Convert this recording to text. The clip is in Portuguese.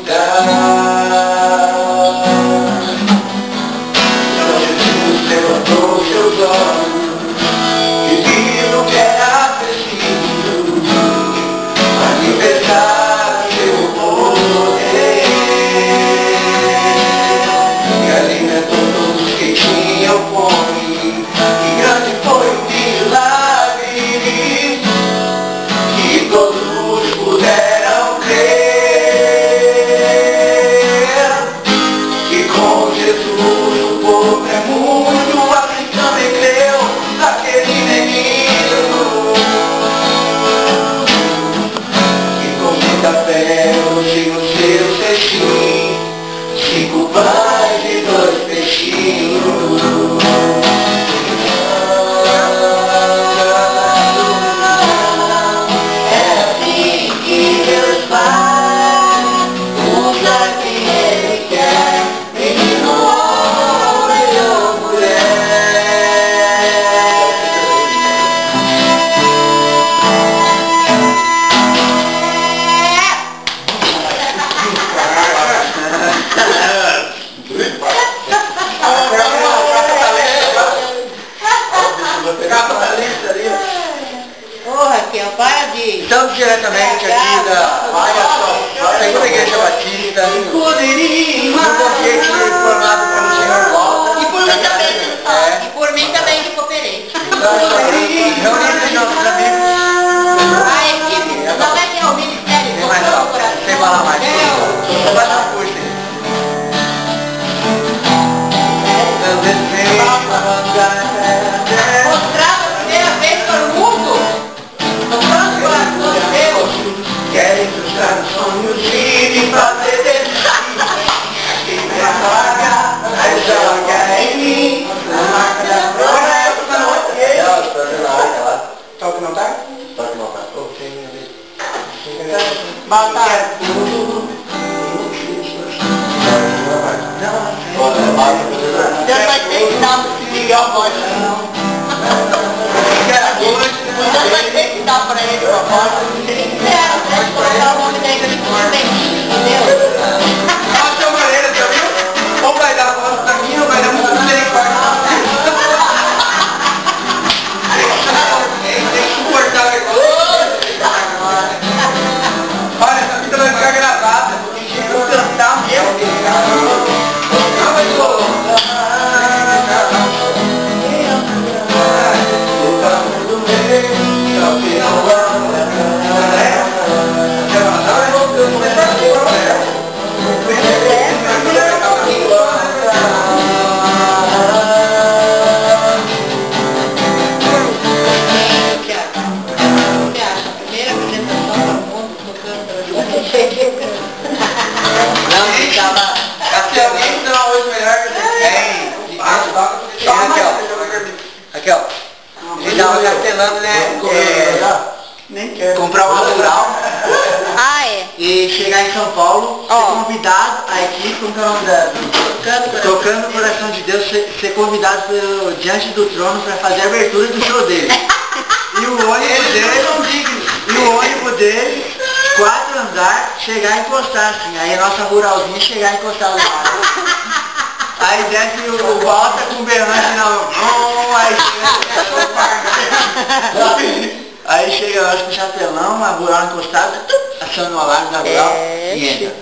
lugar. Então Jesus levantou seus olhos e viu que era preciso manifestar seu poder e alimentou todos que tinham fome. E grande foi o milagre que todos puderam crer. E com Jesus o povo é muito, assim também creu naquele menino. E com muita fé trouxe o seu cestinho, 5 pães e 2 peixinhos. Estamos diretamente aqui da segunda igreja batista, no convite formado pelo Senhor Walter. E por mim também que cooperei. Então, reunindo os nossos amigos. A equipe, não é que é o ministério. Tem mais não, sem falar mais. Vou fazer uma curso aí. Mostrar a primeira vez para o mundo. Tocando o coração de Deus. Querem frustrar os sonhos e me fazer desistir. Quem me apaga, aí joga em mim. Na marca da prova, eu tô na outra. Toca não tá? Toca não tá. Ô, tem minha vez. Batalha tudo. Deus vai ter que dar para se ligar a voz. Deus vai ter que dar para ele a voz. Pode colocar o nome da igreja por dentro, entendeu? A sua maneira, já viu? Ou vai dar voz pra mim, ou vai dar muito misericórdia. Tem que suportar o negócio. Olha, essa fita vai ficar gravada. Porque chegou a cantar mesmo. Aqui, ó. A gente tava cartelando, né? Comprar uma rural. Ah, é? E chegar em São Paulo, ser convidado, a equipe, como que é o nome da... Tocando o Coração de Deus, ser convidado diante do trono para fazer a abertura do show dele. E o ônibus dele, 4 andares, chegar e encostar assim. Aí a nossa ruralzinha chegar e encostar lá. Aí desce o Walter com o berrante na mão. Aí chega nós com o chapelão, uma rural encostada, achando uma lágrima na rural e entra.